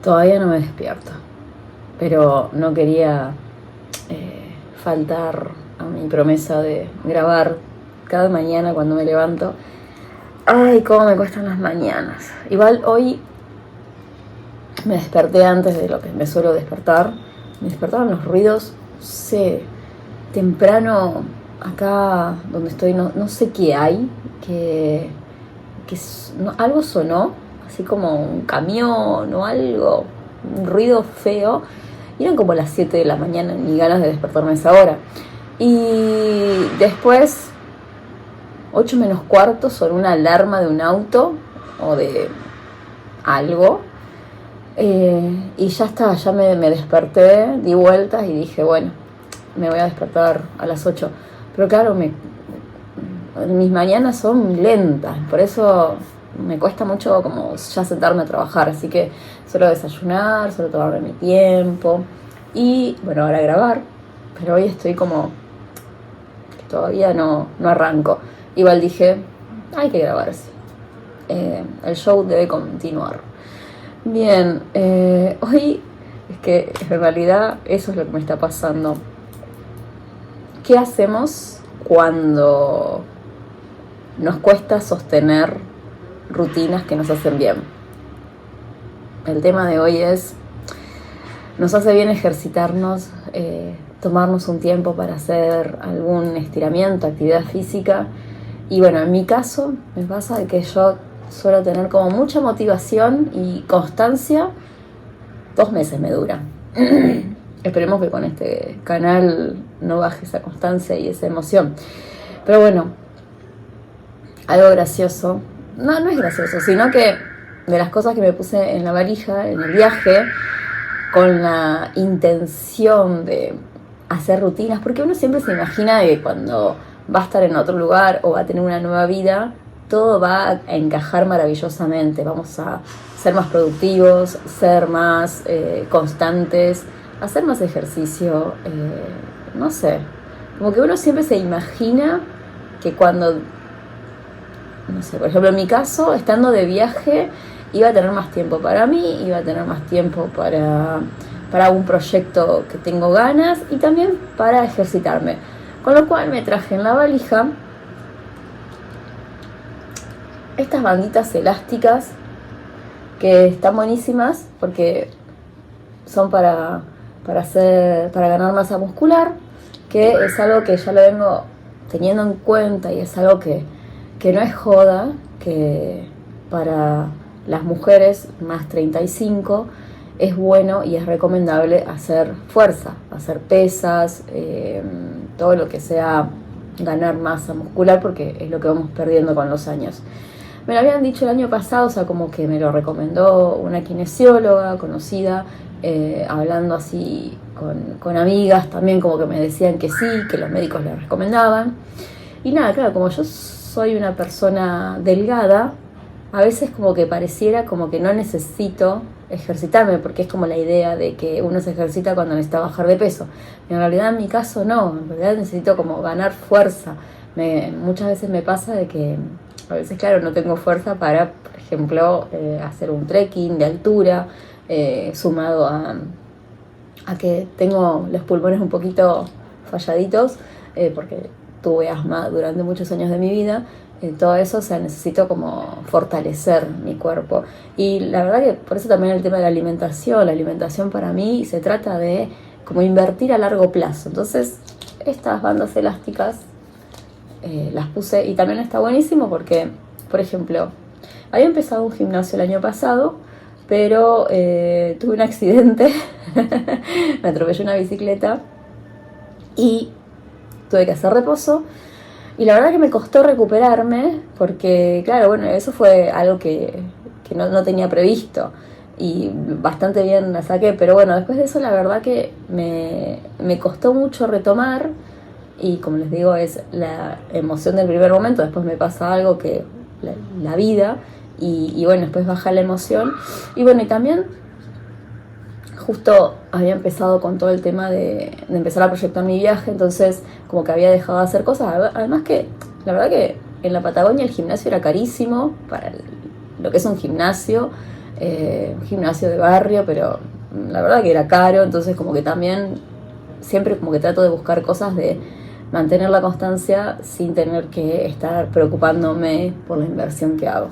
Todavía no me despierto, pero no quería faltar a mi promesa de grabar cada mañana cuando me levanto. Ay, cómo me cuestan las mañanas. Igual hoy me desperté antes de lo que me suelo despertar. Me despertaron los ruidos, no sé, temprano acá donde estoy, no sé qué hay, algo sonó, así como un camión o algo, un ruido feo. Y eran como las 7 de la mañana, ni ganas de despertarme a esa hora. Y después, 8 menos cuarto, sonó una alarma de un auto o de algo. Y ya está, ya me desperté, di vueltas y dije, bueno, me voy a despertar a las 8. Pero claro, mis mañanas son lentas, por eso me cuesta mucho como ya sentarme a trabajar, así que suelo desayunar, suelo tomarme mi tiempo y bueno, ahora grabar, pero hoy estoy como que todavía no arranco. Igual dije, hay que grabarse, el show debe continuar. Bien, hoy es que en realidad eso es lo que me está pasando. ¿Qué hacemos cuando nos cuesta sostener rutinas que nos hacen bien? El tema de hoy es, nos hace bien ejercitarnos, tomarnos un tiempo para hacer algún estiramiento, actividad física. Y bueno, en mi caso me pasa de que yo suelo tener como mucha motivación y constancia. 2 meses me dura. Esperemos que con este canal no baje esa constancia y esa emoción. Pero bueno, algo gracioso, no es gracioso, sino que de las cosas que me puse en la valija, en el viaje, con la intención de hacer rutinas, porque uno siempre se imagina que cuando va a estar en otro lugar o va a tener una nueva vida, todo va a encajar maravillosamente, vamos a ser más productivos, ser más constantes, hacer más ejercicio, no sé, como que uno siempre se imagina que cuando, no sé, por ejemplo en mi caso, estando de viaje, iba a tener más tiempo para mí, iba a tener más tiempo para un proyecto que tengo ganas y también para ejercitarme. Con lo cual me traje en la valija estas banditas elásticas que están buenísimas porque son para ganar masa muscular, que es algo que ya lo vengo teniendo en cuenta y es algo que no es joda, que para las mujeres más 35 es bueno y es recomendable hacer fuerza, hacer pesas, todo lo que sea ganar masa muscular, porque es lo que vamos perdiendo con los años. Me lo habían dicho el año pasado, o sea, como que me lo recomendó una kinesióloga conocida, hablando así con amigas también, como que me decían que sí, que los médicos les recomendaban. Y nada, claro, como yo soy una persona delgada, a veces como que pareciera como que no necesito ejercitarme, porque es como la idea de que uno se ejercita cuando necesita bajar de peso. Y en realidad en mi caso no, en realidad necesito como ganar fuerza. Muchas veces me pasa de que a veces, claro, no tengo fuerza para, por ejemplo, hacer un trekking de altura, sumado a que tengo los pulmones un poquito falladitos, porque tuve asma durante muchos años de mi vida. Todo eso, o sea, necesito como fortalecer mi cuerpo. Y la verdad que por eso también el tema de la alimentación para mí se trata de como invertir a largo plazo. Entonces, estas bandas elásticas las puse y también está buenísimo porque, por ejemplo, había empezado un gimnasio el año pasado, pero tuve un accidente, me atropelló una bicicleta y tuve que hacer reposo. Y la verdad que me costó recuperarme porque, claro, bueno, eso fue algo que no tenía previsto y bastante bien la saqué, pero bueno, después de eso la verdad que me costó mucho retomar y como les digo es la emoción del primer momento, después me pasa algo que la vida y bueno, después baja la emoción y bueno, y también justo había empezado con todo el tema de empezar a proyectar mi viaje, entonces como que había dejado de hacer cosas, además que la verdad que en la Patagonia el gimnasio era carísimo para lo que es un gimnasio, gimnasio de barrio, pero la verdad que era caro, entonces como que también siempre como que trato de buscar cosas de mantener la constancia sin tener que estar preocupándome por la inversión que hago.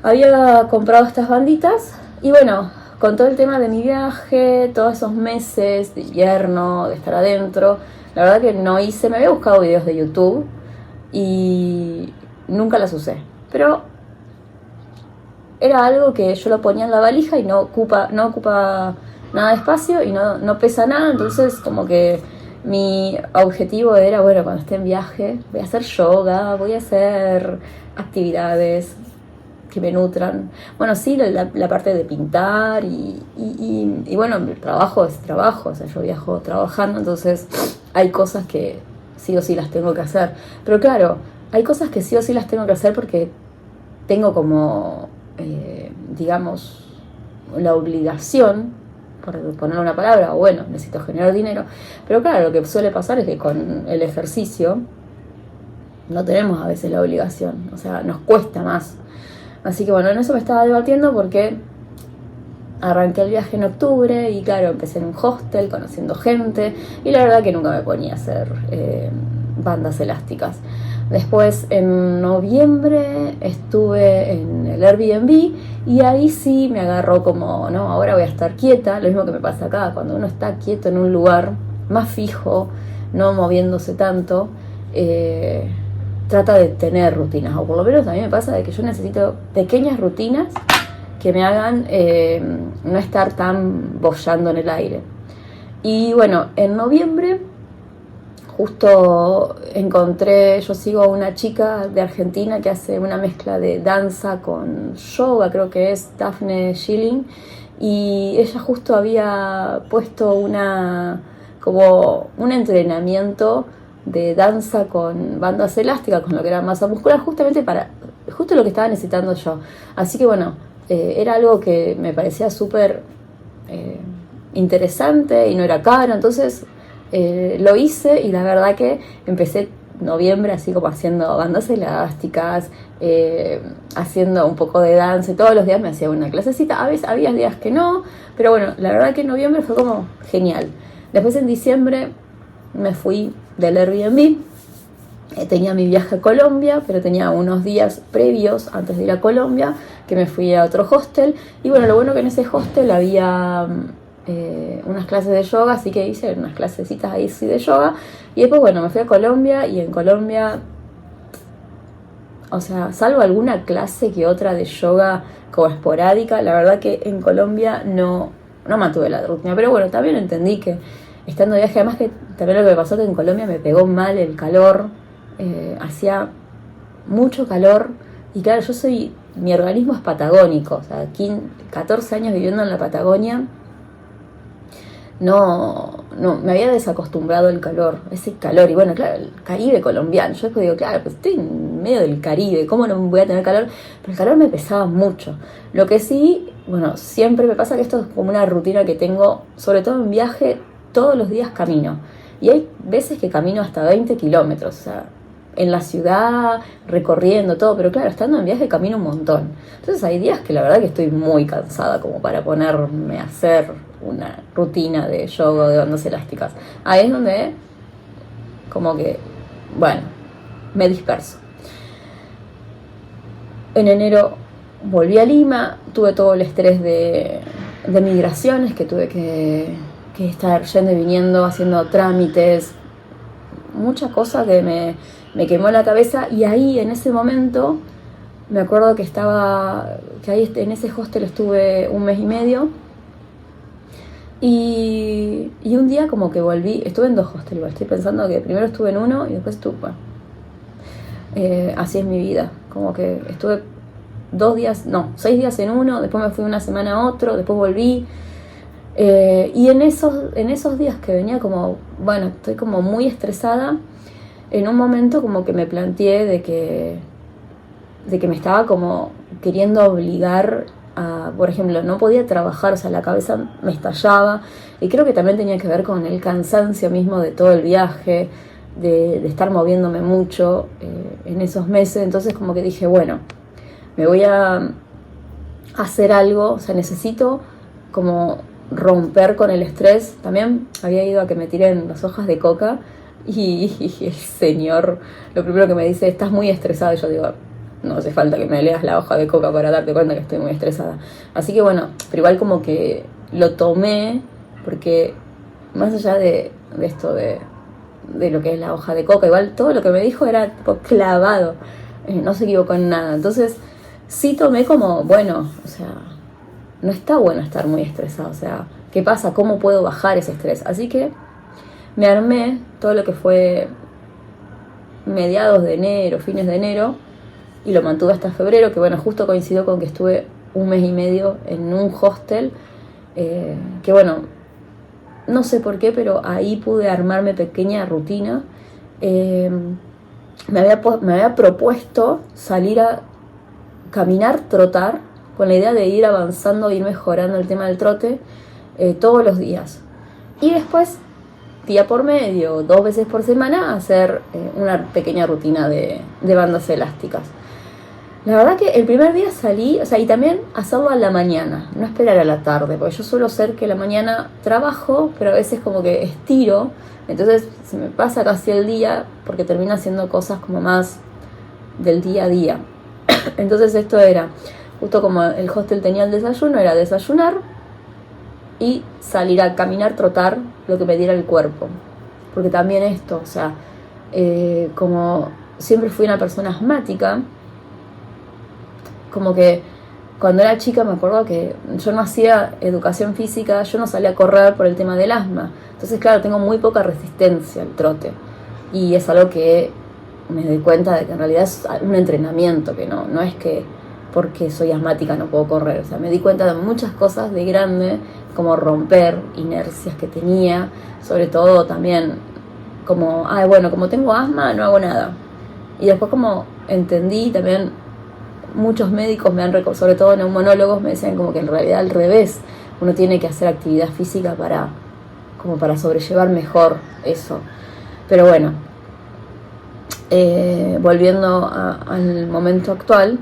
Había comprado estas banditas y bueno, con todo el tema de mi viaje, todos esos meses de invierno, de estar adentro, la verdad que no hice, me había buscado videos de YouTube y nunca las usé. Pero era algo que yo lo ponía en la valija y no ocupa nada de espacio y no pesa nada, entonces como que mi objetivo era, bueno, cuando esté en viaje voy a hacer yoga, voy a hacer actividades que me nutran. Bueno, sí, la parte de pintar y bueno, el trabajo es trabajo, o sea, yo viajo trabajando, entonces hay cosas que sí o sí las tengo que hacer. Pero claro, hay cosas que sí o sí las tengo que hacer porque tengo como, digamos, la obligación, por poner una palabra, o bueno, necesito generar dinero. Pero claro, lo que suele pasar es que con el ejercicio no tenemos a veces la obligación, o sea, nos cuesta más. Así que bueno, en eso me estaba debatiendo porque arranqué el viaje en octubre y claro, empecé en un hostel conociendo gente y la verdad que nunca me ponía a hacer bandas elásticas. Después en noviembre estuve en el Airbnb y ahí sí me agarró como, no, ahora voy a estar quieta, lo mismo que me pasa acá, cuando uno está quieto en un lugar más fijo, no moviéndose tanto, trata de tener rutinas, o por lo menos a mí me pasa de que yo necesito pequeñas rutinas que me hagan no estar tan boyando en el aire. Y bueno, en noviembre justo encontré, yo sigo a una chica de Argentina que hace una mezcla de danza con yoga, creo que es Daphne Schilling, y ella justo había puesto como un entrenamiento de danza con bandas elásticas, con lo que era masa muscular, justo lo que estaba necesitando yo. Así que bueno, era algo que me parecía súper interesante y no era caro, entonces lo hice y la verdad que empecé noviembre así como haciendo bandas elásticas, haciendo un poco de danza y todos los días me hacía una clasecita, a veces había días que no, pero bueno, la verdad que en noviembre fue como genial. Después en diciembre me fui del Airbnb, tenía mi viaje a Colombia, pero tenía unos días previos antes de ir a Colombia que me fui a otro hostel y bueno, lo bueno que en ese hostel había unas clases de yoga, así que hice unas clasecitas ahí sí de yoga y después bueno, me fui a Colombia y en Colombia, o sea, salvo alguna clase que otra de yoga como esporádica, la verdad que en Colombia no mantuve la rutina, pero bueno, también entendí que estando de viaje, además que también lo que me pasó que en Colombia me pegó mal el calor, hacía mucho calor y claro, mi organismo es patagónico, o sea, 14 años viviendo en la Patagonia, no, me había desacostumbrado el calor, ese calor, y bueno, claro, el Caribe colombiano, yo después digo, claro, pues estoy en medio del Caribe, ¿cómo no voy a tener calor? Pero el calor me pesaba mucho. Lo que sí, bueno, siempre me pasa que esto es como una rutina que tengo, sobre todo en viaje, todos los días camino, y hay veces que camino hasta 20 kilómetros, o sea, en la ciudad, recorriendo todo, pero claro, estando en viaje camino un montón. Entonces hay días que la verdad que estoy muy cansada como para ponerme a hacer una rutina de yoga o de bandas elásticas. Ahí es donde como que, bueno, me disperso. En enero volví a Lima, tuve todo el estrés de migraciones, que tuve que estar yendo y viniendo, haciendo trámites, muchas cosas que me quemó la cabeza y ahí en ese momento me acuerdo que ahí en ese hostel estuve un mes y medio y un día como que volví, estuve en 2 hostels igual, estoy pensando que primero estuve en uno y después estuve, bueno, así es mi vida, como que estuve 6 días en uno, después me fui una semana a otro, después volví. Y en esos días que venía como, bueno, estoy como muy estresada, en un momento como que me planteé de que me estaba como queriendo obligar a, por ejemplo, no podía trabajar, o sea, la cabeza me estallaba, y creo que también tenía que ver con el cansancio mismo de todo el viaje, de estar moviéndome mucho en esos meses, entonces como que dije, bueno, me voy a hacer algo, o sea, necesito como romper con el estrés. También había ido a que me tiren las hojas de coca y el señor lo primero que me dice, estás muy estresada, y yo digo, no hace falta que me leas la hoja de coca para darte cuenta que estoy muy estresada. Así que bueno, pero igual como que lo tomé, porque más allá de esto de lo que es la hoja de coca, igual todo lo que me dijo era tipo clavado, no se equivocó en nada. Entonces sí tomé como, bueno, o sea, no está bueno estar muy estresado, o sea, ¿qué pasa? ¿Cómo puedo bajar ese estrés? Así que me armé todo lo que fue mediados de enero, fines de enero, y lo mantuve hasta febrero, que bueno, justo coincidió con que estuve un mes y medio en un hostel, que bueno, no sé por qué, pero ahí pude armarme pequeña rutina. Me había propuesto salir a caminar, trotar, con la idea de ir avanzando, ir mejorando el tema del trote todos los días. Y después, día por medio, 2 veces por semana, hacer una pequeña rutina de bandas elásticas. La verdad que el primer día salí, o sea, y también hacerlo a la mañana, no esperar a la tarde, porque yo suelo ser que a la mañana trabajo, pero a veces como que estiro, entonces se me pasa casi el día, porque termino haciendo cosas como más del día a día. Entonces esto era, justo como el hostel tenía el desayuno, era desayunar y salir a caminar, trotar, lo que me diera el cuerpo. Porque también esto, o sea, como siempre fui una persona asmática, como que cuando era chica me acuerdo que yo no hacía educación física, yo no salía a correr por el tema del asma. Entonces, claro, tengo muy poca resistencia al trote. Y es algo que me doy cuenta de que en realidad es un entrenamiento, que no es que porque soy asmática no puedo correr. O sea, me di cuenta de muchas cosas de grande, como romper inercias que tenía, sobre todo también como, bueno, como tengo asma no hago nada. Y después como entendí también, muchos médicos me han recordado, sobre todo neumonólogos, me decían como que en realidad al revés, uno tiene que hacer actividad física para sobrellevar mejor eso. Pero bueno, volviendo al momento actual,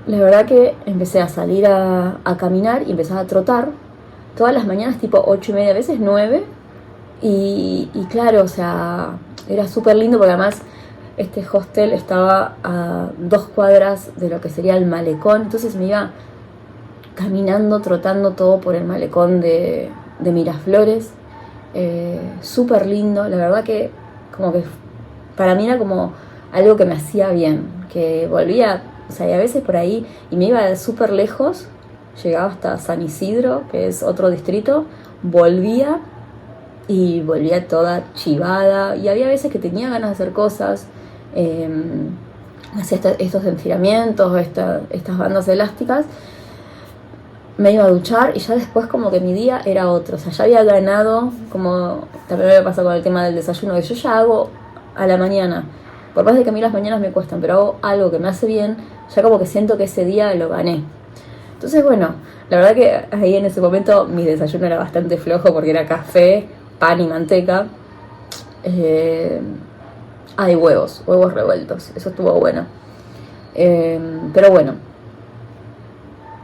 la verdad que empecé a salir a caminar y empecé a trotar todas las mañanas, tipo 8:30, a veces 9, y claro, o sea, era súper lindo porque además este hostel estaba a 2 cuadras de lo que sería el malecón, entonces me iba caminando, trotando todo por el malecón de Miraflores, súper lindo, la verdad que como que para mí era como algo que me hacía bien, que volvía, o sea, y a veces por ahí, y me iba súper lejos, llegaba hasta San Isidro, que es otro distrito, volvía toda chivada, y había veces que tenía ganas de hacer cosas, hacía estos estiramientos, estas bandas elásticas, me iba a duchar y ya después como que mi día era otro, o sea, ya había ganado, como también me había pasado con el tema del desayuno, que yo ya hago a la mañana, por más de que a mí las mañanas me cuestan, pero hago algo que me hace bien, ya como que siento que ese día lo gané. Entonces bueno, la verdad que ahí en ese momento mi desayuno era bastante flojo porque era café, pan y manteca, y huevos revueltos, eso estuvo bueno. Pero bueno,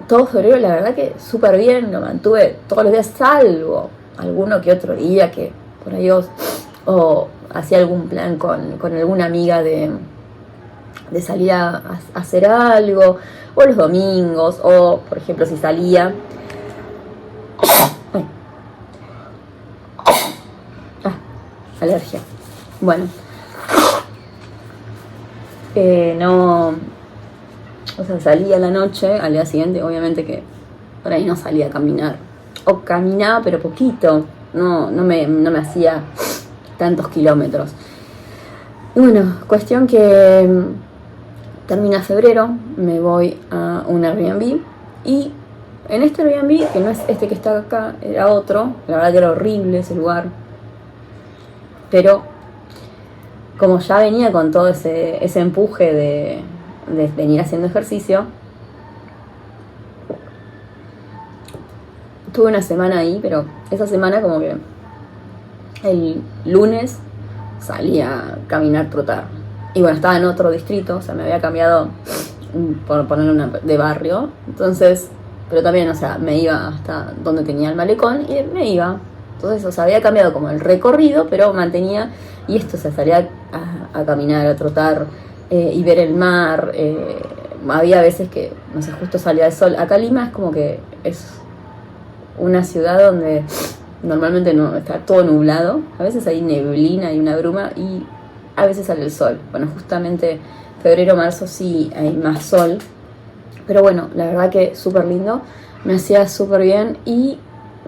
todo febrero la verdad que súper bien, lo mantuve todos los días, salvo alguno que otro día que por ahí o hacía algún plan con alguna amiga de salir a hacer algo, o los domingos, o por ejemplo si salía alergia, bueno, no, o sea, salía a la noche, al día siguiente obviamente que por ahí no salía a caminar, o caminaba pero poquito, no me hacía tantos kilómetros. Y bueno, cuestión que termina febrero, me voy a un Airbnb, y en este Airbnb, que no es este que está acá, era otro, la verdad que era horrible ese lugar, pero como ya venía con todo ese empuje de venir haciendo ejercicio, tuve una semana ahí, pero esa semana como que el lunes salí a caminar, trotar. Y bueno, estaba en otro distrito, o sea, me había cambiado, por poner una de barrio. Entonces, pero también, o sea, me iba hasta donde tenía el malecón y me iba. Entonces, o sea, había cambiado como el recorrido, pero mantenía, y esto, o sea, salía a caminar, a trotar y ver el mar. Había veces que, no sé, justo salía el sol. Acá Lima es como que es una ciudad donde normalmente no está todo nublado. A veces hay neblina y una bruma y a veces sale el sol. Bueno, justamente febrero, marzo sí hay más sol. Pero bueno, la verdad que súper lindo, me hacía súper bien y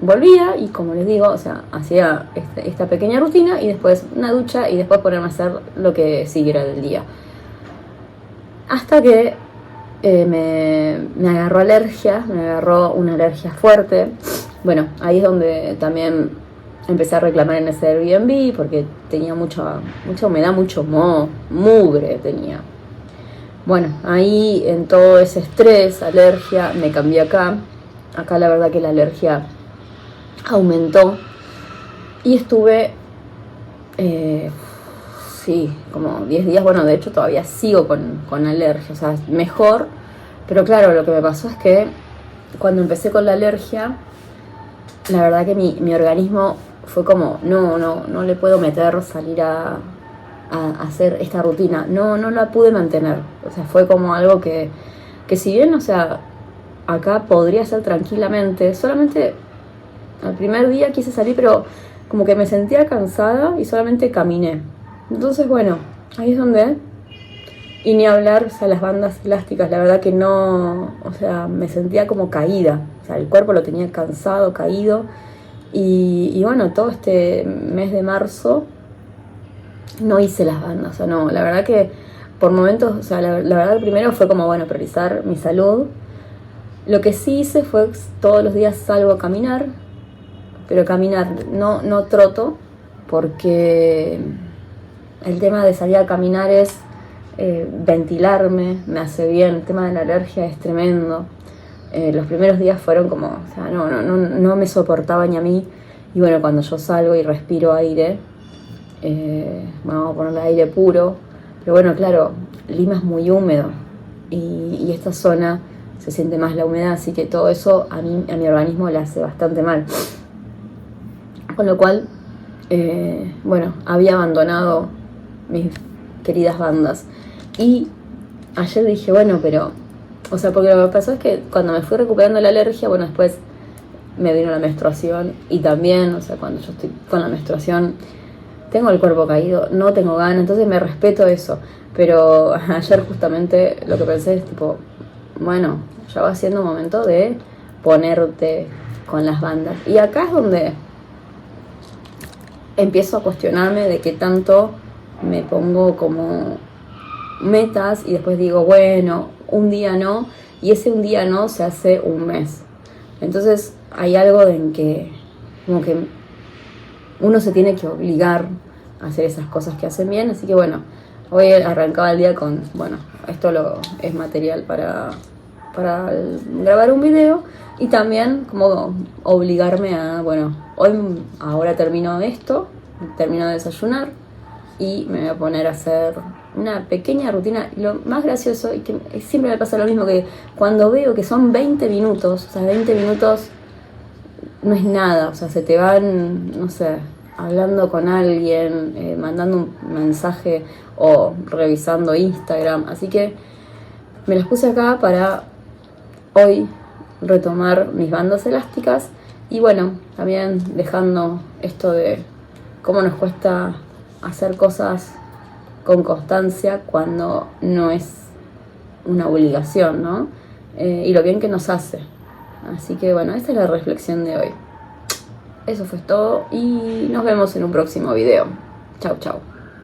volvía y como les digo, o sea, hacía esta pequeña rutina y después una ducha y después ponerme a hacer lo que siguiera del día. Hasta que me agarró alergia, me agarró una alergia fuerte. Bueno, ahí es donde también empecé a reclamar en ese Airbnb porque tenía mucha humedad, mucho mugre tenía. Bueno, ahí en todo ese estrés, alergia, me cambié acá. Acá la verdad que la alergia aumentó. Y estuve, sí, como 10 días. Bueno, de hecho todavía sigo con alergia. O sea, mejor. Pero claro, lo que me pasó es que cuando empecé con la alergia, la verdad que mi organismo fue como, no le puedo meter, salir a hacer esta rutina, no la pude mantener, o sea, fue como algo que si bien, o sea, acá podría ser tranquilamente, solamente al primer día quise salir, pero como que me sentía cansada y solamente caminé. Entonces, bueno, ahí es donde, y ni hablar, o sea, las bandas elásticas, la verdad que no, o sea, me sentía como caída, o sea, el cuerpo lo tenía cansado, caído, y bueno, todo este mes de marzo no hice las bandas, o sea, no, la verdad que por momentos, o sea, la verdad el primero fue como, bueno, priorizar mi salud. Lo que sí hice fue todos los días salgo a caminar, pero caminar, no troto, porque el tema de salir a caminar es ventilarme, me hace bien, el tema de la alergia es tremendo. Los primeros días fueron como, o sea, no me soportaba ni a mí, y bueno, cuando yo salgo y respiro aire, vamos a ponerle aire puro, pero bueno, claro, Lima es muy húmedo y esta zona se siente más la humedad, así que todo eso a mi organismo le hace bastante mal, con lo cual bueno, había abandonado mis queridas bandas y ayer dije, bueno, pero o sea, porque lo que pasó es que cuando me fui recuperando la alergia, bueno, después me vino la menstruación y también, o sea, cuando yo estoy con la menstruación tengo el cuerpo caído, no tengo ganas, entonces me respeto eso. Pero ayer justamente lo que pensé es tipo, bueno, ya va siendo momento de ponerte con las bandas. Y acá es donde empiezo a cuestionarme de qué tanto me pongo como metas y después digo, bueno, un día no, y ese un día no se hace un mes. Entonces hay algo en que como que uno se tiene que obligar a hacer esas cosas que hacen bien, así que bueno, hoy arrancaba el día con, bueno, esto es material para grabar un video y también como obligarme a, bueno, ahora termino esto, termino de desayunar y me voy a poner a hacer una pequeña rutina. Y lo más gracioso, y que siempre me pasa lo mismo, que cuando veo que son 20 minutos, o sea, 20 minutos no es nada, o sea, se te van, no sé, hablando con alguien, mandando un mensaje o revisando Instagram. Así que me las puse acá para hoy retomar mis bandas elásticas y bueno, también dejando esto de cómo nos cuesta hacer cosas con constancia cuando no es una obligación, ¿no? Y lo bien que nos hace. Así que bueno, esta es la reflexión de hoy. Eso fue todo y nos vemos en un próximo video. Chau, chau.